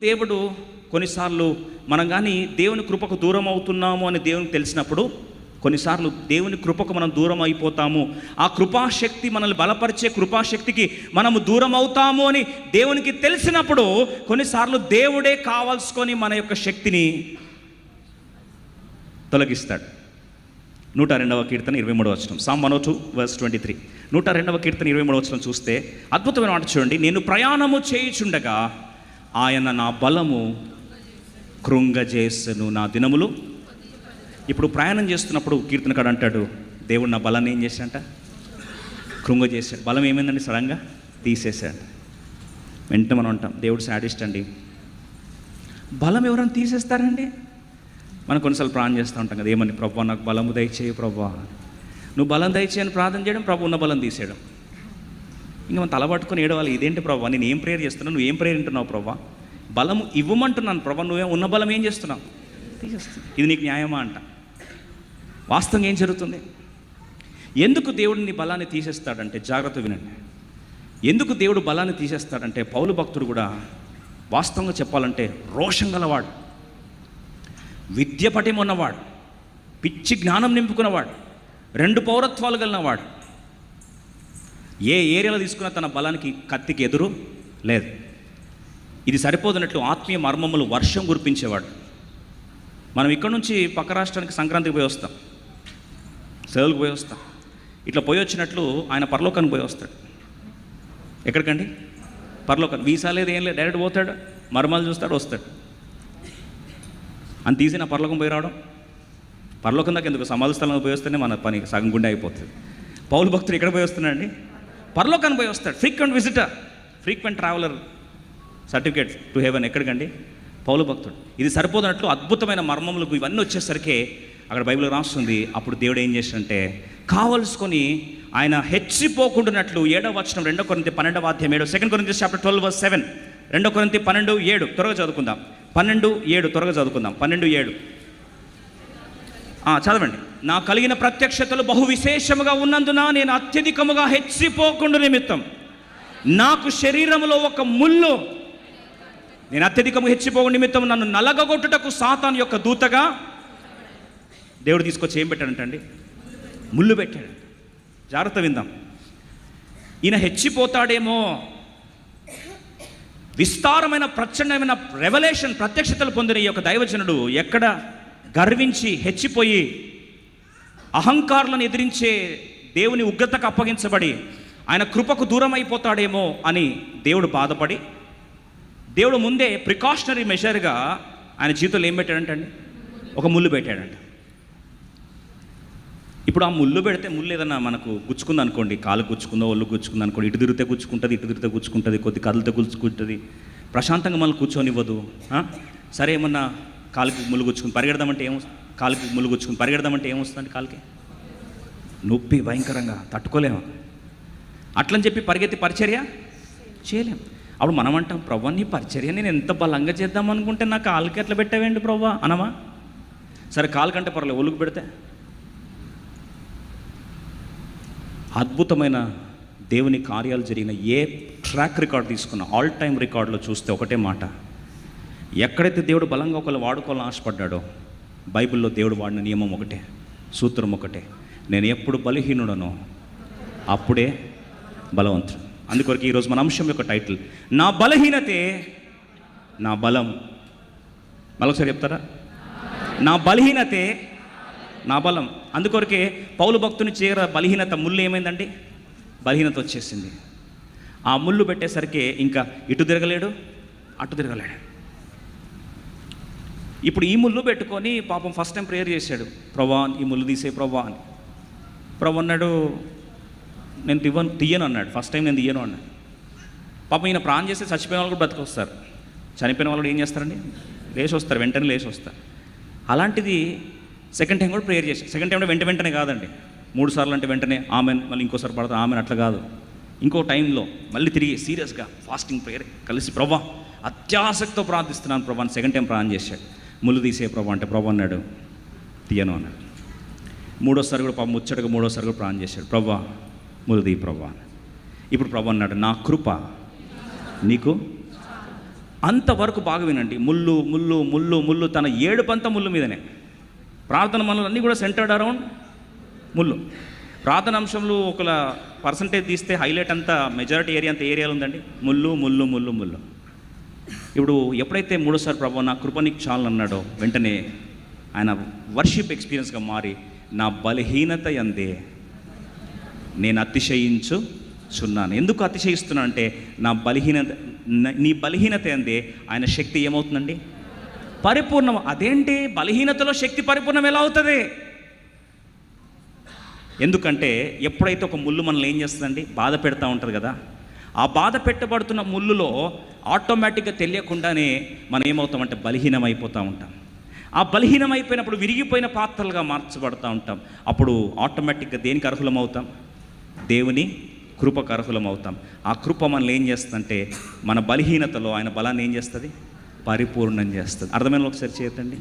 దేవుడు కొన్నిసార్లు మనం కానీ దేవుని కృపకు దూరం అవుతున్నాము అని దేవునికి తెలిసినప్పుడు కొన్నిసార్లు దేవుని కృపకు మనం దూరం అయిపోతాము, ఆ కృపాశక్తి మనల్ని బలపరిచే కృపాశక్తికి మనము దూరం అవుతాము అని దేవునికి తెలిసినప్పుడు కొన్నిసార్లు దేవుడే కావాల్సుకొని మన యొక్క శక్తిని తొలగిస్తాడు. 102వ కీర్తన 23వ వచనం, Psalm 102:23. 102వ కీర్తన 23వ వచనం చూస్తే అద్భుతమైన మాట చూడండి. నేను ప్రయాణము చేయుచుండగా ఆయన నా బలము కృంగజేసెను నా దినములు. ఇప్పుడు ప్రయాణం చేస్తున్నప్పుడు కీర్తనకాడు అంటాడు, దేవుడు నా బలాన్ని ఏం చేశాడంట? కృంగజేశాడు. బలం ఏమైందండి? సడన్గా తీసేశాడు. వెంటనే మనం అంటాం, దేవుడు శాడిస్ట్ అండి. బలం ఎవరైనా తీసేస్తారండి? మనం కొన్నిసార్లు ప్రార్థన చేస్తూ ఉంటాం కదా, ఏమని? ప్రభువా నాకు బలము దయచేయి ప్రభువా. నువ్వు బలం దయచేయని ప్రార్థన చేయడం, ప్రభు ఉన్న బలం తీసేయడం. ఇంకా మనం తలబట్టుకొని ఏడవాలి, ఇదేంటి ప్రభు, నేను ఏం ప్రేయర్ చేస్తున్నావు, నువ్వు ఏం ప్రేయర్ వింటున్నావు ప్రభు? బలము ఇవ్వమంటున్నాను ప్రభు, నువ్వే ఉన్న బలం ఏం చేస్తున్నావు? తీసేస్తున్నావు. ఇది నీకు న్యాయమా అంట. వాస్తవంగా ఏం జరుగుతుంది? ఎందుకు దేవుడు నీ బలాన్ని తీసేస్తాడంటే, జాగ్రత్త వినండి, ఎందుకు దేవుడు బలాన్ని తీసేస్తాడంటే, పౌలు భక్తుడు కూడా వాస్తవంగా చెప్పాలంటే రోషం గలవాడు, విద్య పటిమ ఉన్నవాడు, పిచ్చి జ్ఞానం నింపుకున్నవాడు, 2 పౌరత్వాలు కలిగినవాడు. ఏ ఏరియాలో తీసుకున్న తన బలానికి కత్తికి ఎదురు లేదు. ఇది సరిపోతున్నట్లు ఆత్మీయ మర్మములు వర్షం కురిపించేవాడు. మనం ఇక్కడ నుంచి పక్క రాష్ట్రానికి సంక్రాంతికి పోయి వస్తాం, సెలవులకు పోయి వస్తాం. ఇట్లా పోయి వచ్చినట్లు ఆయన పరలోకానికి పోయి వస్తాడు. ఎక్కడికండి? పరలోకానికి. వీసా లేదు, ఏం లేదు, డైరెక్ట్ పోతాడు, మర్మాలు చూస్తాడు, వస్తాడు. అని తీసి నా పరలోకం పోయి రావడం. పరలోకం దాకా ఎందుకు? సమాధి స్థలంలో పోయి వస్తేనే మన పని సగం గుండె అయిపోతుంది. పౌలు భక్తుడు ఎక్కడ పోయి వస్తున్నాడండి? పరలోకానికి పోయి వస్తాడు. Frequent visitor, frequent traveller certificate to heaven. ఎక్కడికండి? పౌలు భక్తుడు. ఇది సరిపోతున్నట్లు అద్భుతమైన మర్మములకు ఇవన్నీ వచ్చేసరికి అక్కడ బైబిల్ రాస్తుంది, అప్పుడు దేవుడు ఏం చేశాడంటే కావలసుకొని ఆయన హెచ్చిపోకుండానట్లు 7వ వచనం 2 కొరింథీ 12వ అధ్యాయం 7, 2 Corinthians chapter 12:7, 2 Corinthians 12:7 త్వరగా చదువుకుందాం. 12:7 త్వరగా చదువుకుందాం. 12:7 చదవండి. నా కలిగిన ప్రత్యక్షతలు బహు విశేషముగా ఉన్నందున నేను అత్యధికముగా హెచ్చిపోకుండా నిమిత్తం నాకు శరీరములో ఒక ముళ్ళు, నేను అత్యధికము హెచ్చిపోకుండా నిమిత్తం నన్ను నలగగొట్టుటకు సాతాను యొక్క దూతగా దేవుడు తీసుకొచ్చి ఏం పెట్టాడంటండి? ముళ్ళు పెట్టాడు. జాగ్రత్త విందాం. ఈయన హెచ్చిపోతాడేమో, విస్తారమైన ప్రచండమైన రెవల్యూషన్ ప్రత్యక్షతలు పొందిన ఈ యొక్క దైవజనుడు ఎక్కడ గర్వించి హెచ్చిపోయి అహంకారులను ఎదిరించే దేవుని ఉగ్రతకు అప్పగించబడి ఆయన కృపకు దూరం అయిపోతాడేమో అని దేవుడు బాధపడి దేవుడు ముందే ప్రికాషనరీ మెజర్గా ఆయన జీవితంలో ఏం పెట్టాడంటండి? ఒక ముళ్ళు పెట్టాడంట. ఇప్పుడు ఆ ముళ్ళు పెడితే, ముళ్ళు ఏదన్నా మనకు గుచ్చుకుంది అనుకోండి, కాలు గుచ్చుకుందో ఒళ్ళు గుచ్చుకుంది అనుకోండి, ఇటు తిరిగితే గుచ్చుకుంటుంది, ఇటు తిరిగితే గుచ్చుకుంటుంది, కొద్ది కదిలితే గుచ్చుకుంటుంది, ప్రశాంతంగా మనల్ని కూర్చొనివ్వదు. సరే ఏమన్నా కాలుకి ముళ్ళు గుచ్చుకుని పరిగెడదామంటే కాలుకి ముళ్ళు గుచ్చుకుని పరిగెడదామంటే ఏమొస్తుందండి? కాలుకి నొప్పి భయంకరంగా తట్టుకోలేము. అట్లని చెప్పి పరిగెత్తి పరిచర్య చేయలేం. అప్పుడు మనం అంటాం, ప్రభు నీ పరిచర్య నేను ఎంత బలంగా చేద్దాం అనుకుంటే నా కాలుకి ఎట్లా పెట్టావేంటి ప్రభు అనమా? సరే కాలు కంటే పర్లేదు, ఒళ్ళుకు పెడితే. అద్భుతమైన దేవుని కార్యాలు జరిగిన ఏ ట్రాక్ రికార్డ్ తీసుకున్నా, ఆల్ టైమ్ రికార్డులో చూస్తే ఒకటే మాట, ఎక్కడైతే దేవుడు బలంగా ఒకళ్ళు వాడుకోవాలని ఆశపడ్డాడో బైబిల్లో దేవుడు వాడిన నియమం ఒకటే, సూత్రం ఒకటే, నేను ఎప్పుడు బలహీనుడనో అప్పుడే బలవంతుడు. అందుకొరకు ఈరోజు మన అంశం యొక్క టైటిల్, నా బలహీనతే నా బలం. మరొకసారి చెప్తారా? నా బలహీనతే నా బలం. అందుకొరకే పౌలు భక్తుని చేర బలహీనత ముళ్ళు ఏమైందండి? బలహీనత వచ్చేసింది. ఆ ముళ్ళు పెట్టేసరికి ఇంకా ఇటు తిరగలేడు, అటు తిరగలేడు. ఇప్పుడు ఈ ముళ్ళు పెట్టుకొని పాపం ఫస్ట్ టైం ప్రేయర్ చేశాడు, ప్రభా ఈ ముళ్ళు తీసే ప్రభా అని. ప్రభు అన్నాడు, నేను తీయను అన్నాడు. ఫస్ట్ టైం నేను తీయను అన్నాడు. పాపం ఈయన ప్రాణం చేస్తే చచ్చిపోయిన వాళ్ళు కూడా బ్రతికొస్తారు, చనిపోయిన వాళ్ళు ఏం చేస్తారండి? లేచి వస్తారు, వెంటనే లేచి వస్తారు. అలాంటిది సెకండ్ టైం కూడా ప్రేయర్ చేశాడు. సెకండ్ టైం వెంటనే కాదండి, 3 సార్లు అంటే వెంటనే ఆమెన్, మళ్ళీ ఇంకోసారి పడతా ఆమెన్, అట్లా కాదు. ఇంకో టైంలో మళ్ళీ తిరిగి సీరియస్గా ఫాస్టింగ్ ప్రేయర్ కలిసి ప్రభా అత్యాసక్తితో ప్రార్థిస్తున్నాను ప్రభా అని సెకండ్ టైం ప్రార్థన చేశాడు. ముళ్ళు తీసే ప్రభా అంటే ప్రభు అన్నాడు తీయను అన్నాడు. 3వసారి కూడా పాపం ముచ్చటగా 3వసారి కూడా ప్రార్థన చేశాడు, ప్రభా ముళ్ళు తీ ప్రభా. ఇప్పుడు ప్రభు అన్నాడు, నా కృప నీకు అంతవరకు బాగా వినండి. ముళ్ళు ముళ్ళు ముళ్ళు ముళ్ళు, తన ఏడుపంతా ముళ్ళు మీదనే. ప్రార్థన మనలు అన్నీ కూడా సెంటర్డ్ అరౌండ్ ముళ్ళు. ప్రార్థన అంశంలో ఒక పర్సంటేజ్ తీస్తే హైలైట్ అంతా మెజారిటీ ఏరియా అంత ఏరియాలో ఉందండి ముళ్ళు ముళ్ళు ముళ్ళు ముళ్ళు. ఇప్పుడు ఎప్పుడైతే మూడోసారి ప్రభు నా కృప నీకు చాలు అన్నాడో, వెంటనే ఆయన వర్షిప్ ఎక్స్పీరియన్స్గా మారి, నా బలహీనత యందే నేను అతిశయించుచున్నాను. ఎందుకు అతిశయిస్తున్నాను అంటే, నీ బలహీనత యందే ఆయన శక్తి ఏమవుతుందండి? పరిపూర్ణం. అదేంటి బలహీనతలో శక్తి పరిపూర్ణం ఎలా అవుతుంది? ఎందుకంటే ఎప్పుడైతే ఒక ముళ్ళు మనల్ని ఏం చేస్తుందండి, బాధ పెడతా ఉంటుంది కదా, ఆ బాధ పెట్టబడుతున్న ముళ్ళులో ఆటోమేటిక్గా తెలియకుండానే మనం ఏమవుతామంటే బలహీనమైపోతూ ఉంటాం. ఆ బలహీనమైపోయినప్పుడు విరిగిపోయిన పాత్రలుగా మార్చబడుతూ ఉంటాం. అప్పుడు ఆటోమేటిక్గా దేనికి అర్హులం అవుతాం? దేవుని కృపకు అర్హులం అవుతాం. ఆ కృప మనల్ని ఏం చేస్తుందంటే, మన బలహీనతలో ఆయన బలాన్ని ఏం చేస్తుంది? పరిపూర్ణం చేస్తుంది. అర్థమైన ఒకసారి చేయతండి.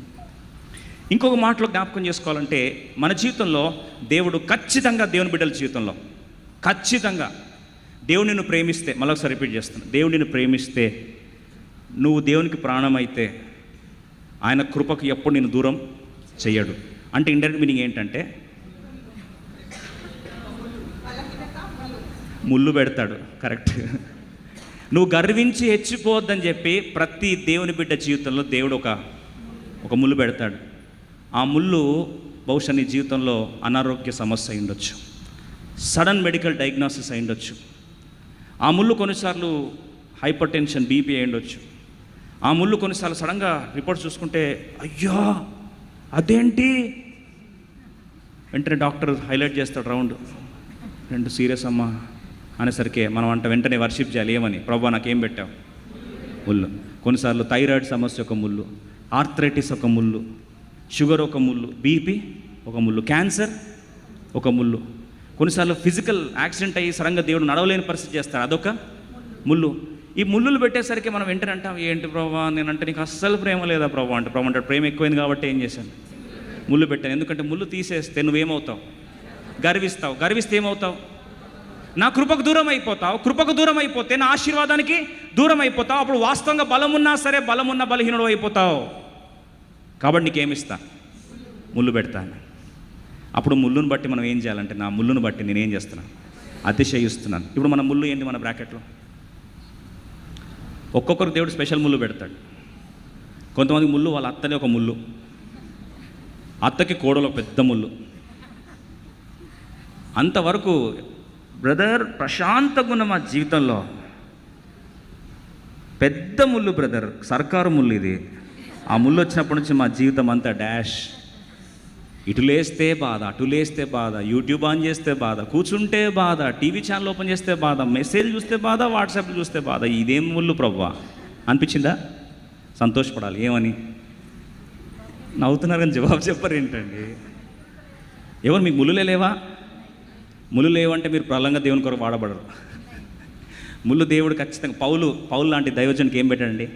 ఇంకొక మాటలో జ్ఞాపకం చేసుకోవాలంటే, మన జీవితంలో దేవుడు ఖచ్చితంగా, దేవుని బిడ్డల జీవితంలో ఖచ్చితంగా దేవుడు నిన్ను ప్రేమిస్తే, మళ్ళీ ఒకసారి రిపీట్ చేస్తాను, దేవుడు నిన్ను ప్రేమిస్తే, నువ్వు దేవునికి ప్రాణమైతే ఆయన కృపకు ఎప్పుడు నిన్ను దూరం చెయ్యడు. అంటే ఇండైరెక్ట్ మీనింగ్ ఏంటంటే, ముళ్ళు పెడతాడు. కరెక్ట్. నువ్వు గర్వించి హెచ్చిపోవద్దని చెప్పి ప్రతి దేవుని బిడ్డ జీవితంలో దేవుడు ఒక ముళ్ళు పెడతాడు. ఆ ముళ్ళు బహుశా నీ జీవితంలో అనారోగ్య సమస్య అయి ఉండొచ్చు, సడన్ మెడికల్ డయాగ్నోసిస్ అయి ఉండొచ్చు. ఆ ముళ్ళు కొన్నిసార్లు హైపర్ టెన్షన్, బీపీ అయి ఉండొచ్చు. ఆ ముళ్ళు కొన్నిసార్లు సడన్గా రిపోర్ట్స్ చూసుకుంటే, అయ్యా అదేంటి, వెంటనే డాక్టర్ హైలైట్ చేస్తాడు రౌండ్, 2 సీరియస్ అమ్మా అనేసరికి మనం వెంటనే వర్షిప్ చేయాలి. ఏమని? ప్రభువా నాకేం పెట్టావు? ముళ్ళు. కొన్నిసార్లు థైరాయిడ్ సమస్య ఒక ముళ్ళు, ఆర్థరైటిస్ ఒక ముళ్ళు, షుగర్ ఒక ముళ్ళు, బీపీ ఒక ముళ్ళు, క్యాన్సర్ ఒక ముళ్ళు. కొన్నిసార్లు ఫిజికల్ యాక్సిడెంట్ అయ్యి సడన్గా దేవుడు నడవలేని పరిస్థితి చేస్తాడు, అదొక ముళ్ళు. ఈ ముళ్ళులు పెట్టేసరికి మనం వెంటనే అంటాం, ఏంటి ప్రభా నేనంటే నీకు అస్సలు ప్రేమ లేదా ప్రభా అంటే, ప్రభు అంటే ప్రేమ ఎక్కువైంది కాబట్టి ఏం చేశాను? ముళ్ళు పెట్టాను. ఎందుకంటే ముళ్ళు తీసేస్తే నువ్వేమవుతావు? గర్విస్తావు. గర్విస్తే ఏమవుతావు? నా కృపకు దూరం అయిపోతావు. కృపకు దూరం అయిపోతే నా ఆశీర్వాదానికి దూరం అయిపోతావు. అప్పుడు వాస్తవంగా బలమున్నా సరే బలమున్న బలహీనుడు అయిపోతావు. కాబట్టి నీకేమిస్తా? ముళ్ళు పెడతాను. అప్పుడు ముళ్ళును బట్టి మనం ఏం చేయాలంటే, నా ముళ్ళును బట్టి నేనేం చేస్తున్నాను? అతిశయిస్తున్నాను. ఇప్పుడు మన ముళ్ళు ఏంటి? మన బ్రాకెట్లో ఒక్కొక్కరు దేవుడు స్పెషల్ ముళ్ళు పెడతాడు. కొంతమంది ముళ్ళు వాళ్ళ అత్తనే ఒక ముళ్ళు, అత్తకి కోడలు ఒక పెద్ద ముళ్ళు. అంతవరకు బ్రదర్ ప్రశాంతంగా ఉన్న మా జీవితంలో పెద్ద ముళ్ళు బ్రదర్, సర్కారు ముళ్ళు ఇది. ఆ ముళ్ళు వచ్చినప్పటి నుంచి మా జీవితం అంతా డాష్. ఇటు లేస్తే బాధ, అటు లేస్తే బాధ, యూట్యూబ్ ఆన్ చేస్తే బాధ, కూర్చుంటే బాధ, టీవీ ఛానల్ ఓపెన్ చేస్తే బాధ, మెసేజ్ చూస్తే బాధ, వాట్సాప్ చూస్తే బాధ. ఇదేం ముళ్ళు ప్రభువా అనిపించిందా? సంతోషపడాలి. ఏమని నవ్వుతున్నారు కానీ జవాబు చెప్పరు ఏంటండి? ఎవరు మీకు ముళ్ళులే లేవా? ముళ్ళు లేవంటే మీరు ప్రళంగా దేవుని కొరకు వాడబడరు. ముళ్ళు దేవుడు ఖచ్చితంగా పౌలు లాంటి దైవజనునికి ఏం పెట్టాడండి?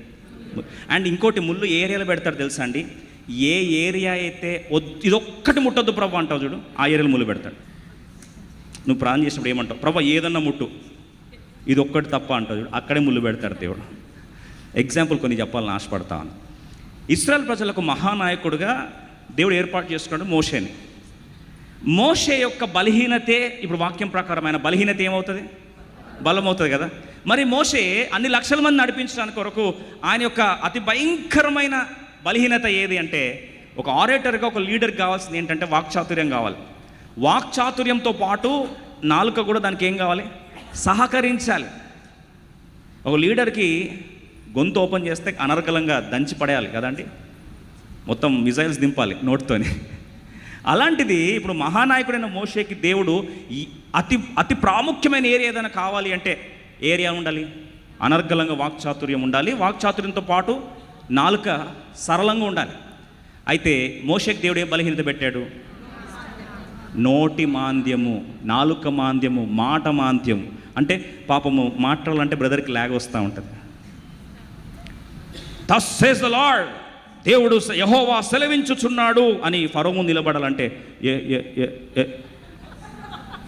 అండ్ ఇంకోటి, ముళ్ళు ఏ ఏరియాలో పెడతాడు తెలుసా అండి? ఏ ఏరియా అయితే ఇదొక్కటి ముట్టొద్దు ప్రభు అంటావు చూడు, ఆ ఏరియాలో ముళ్ళు పెడతాడు. నువ్వు ప్రార్థన చేసినప్పుడు ఏమంటావు? ప్రభు ఏదన్నా ముట్టు, ఇది ఒక్కటి తప్ప అంటావు చూడు, అక్కడే ముళ్ళు పెడతాడు దేవుడు. ఎగ్జాంపుల్ కొన్ని చెప్పాలని ఆశపడతాను. ఇశ్రాయేల్ ప్రజలకు మహానాయకుడుగా దేవుడు ఏర్పాటు చేసుకున్నాడు మోషేని. మోషే యొక్క బలహీనతే, ఇప్పుడు వాక్యం ప్రకారం ఆయన బలహీనత ఏమవుతుంది? బలం అవుతుంది కదా. మరి మోషే అన్ని లక్షల మంది నడిపించడానికి కొరకు ఆయన యొక్క అతి భయంకరమైన బలహీనత ఏది అంటే, ఒక ఆరేటర్గా, ఒక లీడర్కి కావాల్సింది ఏంటంటే వాక్చాతుర్యం కావాలి. వాక్చాతుర్యంతో పాటు నాలుక కూడా దానికి ఏం కావాలి? సహకరించాలి. ఒక లీడర్కి గొంతు ఓపెన్ చేస్తే అనర్గళంగా దంచి పడేయాలి కదండి, మొత్తం మిజైల్స్ దింపాలి నోటితోని. అలాంటిది ఇప్పుడు మహానాయకుడైన మోషేకి దేవుడు ఈ అతి ప్రాముఖ్యమైన ఏరియా ఏదైనా కావాలి అంటే ఏరియా ఉండాలి, అనర్గళంగా వాక్చాతుర్యం ఉండాలి, వాక్చాతుర్యంతో పాటు నాలుక సరళంగా ఉండాలి. అయితే మోషేకి దేవుడు ఏ బలహీనత పెట్టాడు? నోటి మాంద్యము, నాలుక మాంద్యము, మాట మాంద్యం. అంటే పాపము మాట్లాడాలంటే బ్రదర్కి లాగ్ వస్తూ ఉంటుంది. thus says the Lord, దేవుడు యెహోవా సెలవించుచున్నాడు అని ఫరో ముందు నిలబడాలంటే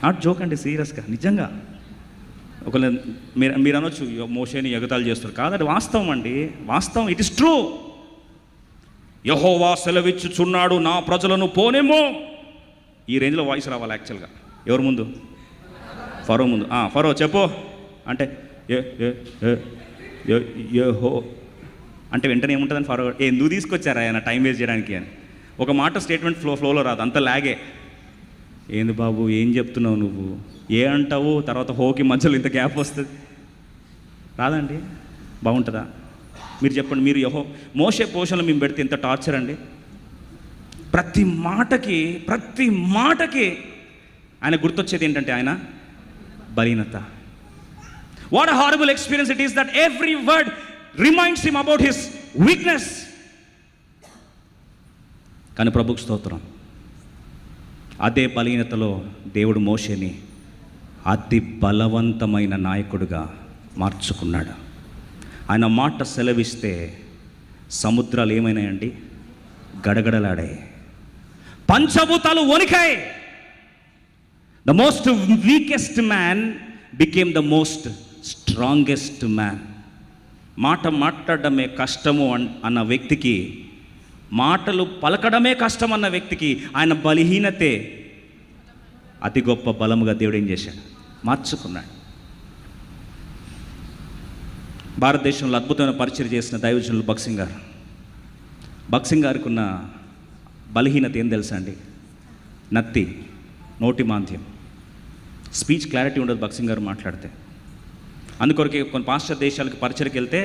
నాట్ జోక్ అండి, సీరియస్గా నిజంగా ఒకవేళ మీరు అనొచ్చు మోషేని ఎగతాళి చేస్తారు. కాదు, అది వాస్తవం అండి, వాస్తవం. It is true. యెహోవా సెలవిచ్చుచున్నాడు, నా ప్రజలను పోనేమో. ఈ రేంజ్లో వాయిస్ రావాలి యాక్చువల్గా. ఎవరి ముందు? ఫరో ముందు. ఫరో చెప్పు అంటే యెహో అంటే వెంటనే ఏముంటుందని ఫరో ఎందుకు తీసుకొచ్చారా ఆయన టైం వేస్ట్ చేయడానికి అని. ఒక మాట స్టేట్మెంట్ ఫ్లోలో రాదు, అంత లాగే. ఏంది బాబు ఏం చెప్తున్నావు నువ్వు, ఏ అంటావు, తర్వాత హోకి మధ్యలో ఇంత గ్యాప్ వస్తుంది, రాదండి? బాగుంటుందా? మీరు చెప్పండి. మీరు మోషే పోషణలో మేము పెడితే ఇంత టార్చర్ అండి. ప్రతి మాటకి ఆయన గుర్తొచ్చేది ఏంటంటే ఆయన బలీనత. What a horrible experience it is that every word reminds him about his weakness. కానీ ప్రభుకు స్తోత్రం, అదే బలీనతలో దేవుడు మోషేని అతి బలవంతమైన నాయకుడిగా మార్చుకున్నాడు. ఆయన మాట సెలవిస్తే సముద్రాలు ఏమైనాయండి? గడగడలాడాయి, పంచభూతాలు వణికాయి. The most weakest man became the most strongest man. మాట్లాడడమే కష్టము అన్న వ్యక్తికి, మాటలు పలకడమే కష్టం అన్న వ్యక్తికి ఆయన బలహీనతే అతి గొప్ప బలముగా దేవుడు ఏం చేశాడు? మార్చుకున్నాడు. భారతదేశంలో అద్భుతమైన పరిచయం చేసిన దైవజనులు భక్సింగ్ గారికి ఉన్న బలహీనత ఏం తెలుసా అండి? నత్తి, నోటి మాంద్యం, స్పీచ్ క్లారిటీ ఉండదు భక్సింగ్ గారు మాట్లాడితే. అందుకొరకే కొన్ని పాశ్చాత్య దేశాలకు పరిచయకి వెళ్తే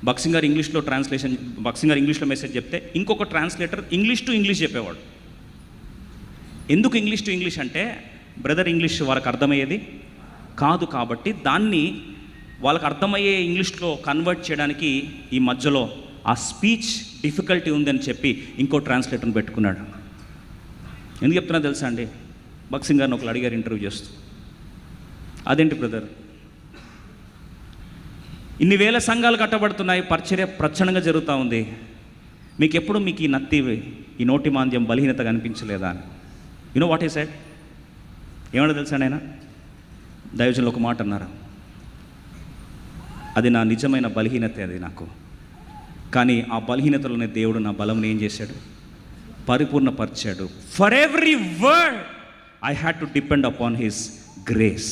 భక్సింగ్ గారు ఇంగ్లీష్లో మెసేజ్ చెప్తే ఇంకొక ట్రాన్స్లేటర్ ఇంగ్లీష్ టు ఇంగ్లీష్ చెప్పేవాడు. ఎందుకు ఇంగ్లీష్ టు ఇంగ్లీష్ అంటే, బ్రదర్ ఇంగ్లీష్ వాళ్ళకి అర్థమయ్యేది కాదు కాబట్టి దాన్ని వాళ్ళకి అర్థమయ్యే ఇంగ్లీష్లో కన్వర్ట్ చేయడానికి ఈ మధ్యలో ఆ స్పీచ్ డిఫికల్టీ ఉందని చెప్పి ఇంకో ట్రాన్స్లేటర్ని పెట్టుకున్నాడు. ఎందుకు చెప్తున్నా తెలుసా అండి? భక్సింగ్ గారిని ఒకరు అడిగారు ఇంటర్వ్యూ చేస్తూ, అదేంటి బ్రదర్, ఇన్ని వేల సంఘాలు కట్టబడుతున్నాయి, పరిచర్య ప్రచండంగా జరుగుతూ ఉంది, మీకు ఈ నత్తి, ఈ నోటి మాంద్యం, బలహీనత కనిపించలేదా అని. యునో వాట్ ఈ సెడ్? ఏమన్నా తెలుసా ఆయన? దైవజనులు ఒక మాట అన్నారు, అది నా నిజమైన బలహీనతే, అది నాకు. కానీ ఆ బలహీనతలోనే దేవుడు నా బలంని ఏం చేశాడు? పరిపూర్ణపరిచాడు. For every word I had to depend upon his grace.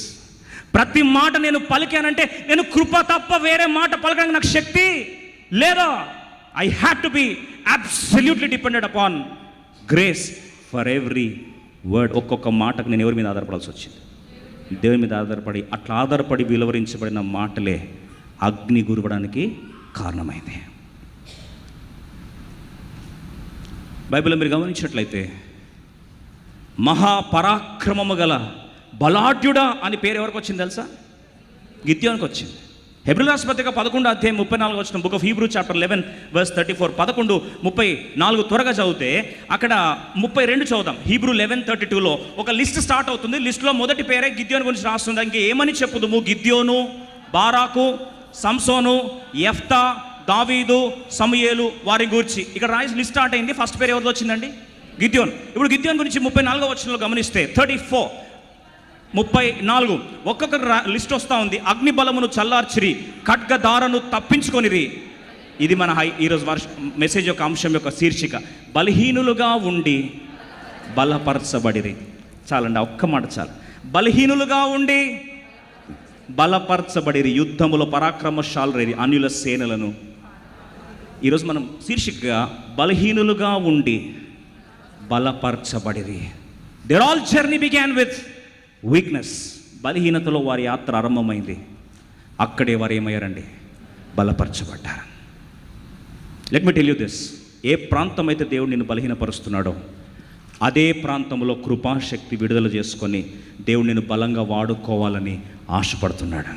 ప్రతి మాట నేను పలికానంటే నేను కృప తప్ప వేరే మాట పలకడానికి నాకు శక్తి లేదా. I had to be absolutely depended upon grace for every word. ఒక్కొక్క మాటకు నేను ఎవరి మీద ఆధారపడాల్సి వచ్చింది? దేవుని మీద ఆధారపడి విలువరించబడిన మాటలే అగ్ని గురవడానికి కారణమైంది. బైబిల్లో మీరు గమనించినట్లయితే మహాపరాక్రమము గల బలాఢ్యుడా అని పేరు ఎవరికి వచ్చింది తెలుసా? గిద్యోనికి వచ్చింది. హెబ్రీయుల పత్రిక 11:34 బుక్ ఆఫ్ హీబ్రూ చాప్టర్ 11:34, 11:34 త్వరగా చదివితే అక్కడ 32 చదువుతాం. హీబ్రూ 11:32లో ఒక లిస్ట్ స్టార్ట్ అవుతుంది. లిస్టులో మొదటి పేరే గిద్యోని గురించి రాస్తుంది. ఇంక ఏమని చెప్పుదుము? గిద్యోను, బారాకు, సంసోను, యెఫ్తా, దావీదు, సమూయేలు, వారి గురించి ఇక్కడ రాసి లిస్ట్ స్టార్ట్ అయింది. ఫస్ట్ పేరు ఎవరిది వచ్చిందండి? గిద్యోన్. ఇప్పుడు గిద్యోన్ గురించి 34వ వచనంలో గమనిస్తే 34 ఒక్కొక్క లిస్ట్ వస్తూ ఉంది. అగ్ని బలమును చల్లార్చిరి, ఖడ్గదారను తప్పించుకొనిరి. ఇది మన ఈరోజు మెసేజ్ యొక్క అంశం యొక్క శీర్షిక, బలహీనులుగా ఉండి బలపరచబడిరి. చాలండి, ఒక్క మాట చాలు. బలహీనులుగా ఉండి బలపరచబడిరి, యుద్ధములో పరాక్రమశాలురైరి, అన్యుల సేనలను. ఈరోజు మనం శీర్షికగా బలహీనులుగా ఉండి బలపరచబడిరి. Their all journey began with weakness. బలహీనతలో వారి యాత్ర ఆరంభమైంది. అక్కడే వారు ఏమయ్యారండి? బలపరచబడ్డారు. Let me tell you this, ఏ ప్రాంతం అయితే దేవుడు నిన్ను బలహీనపరుస్తున్నాడో అదే ప్రాంతంలో కృపాశక్తి విడుదల చేసుకొని దేవుడు నిన్ను బలంగా వాడుకోవాలని ఆశపడుతున్నాడు.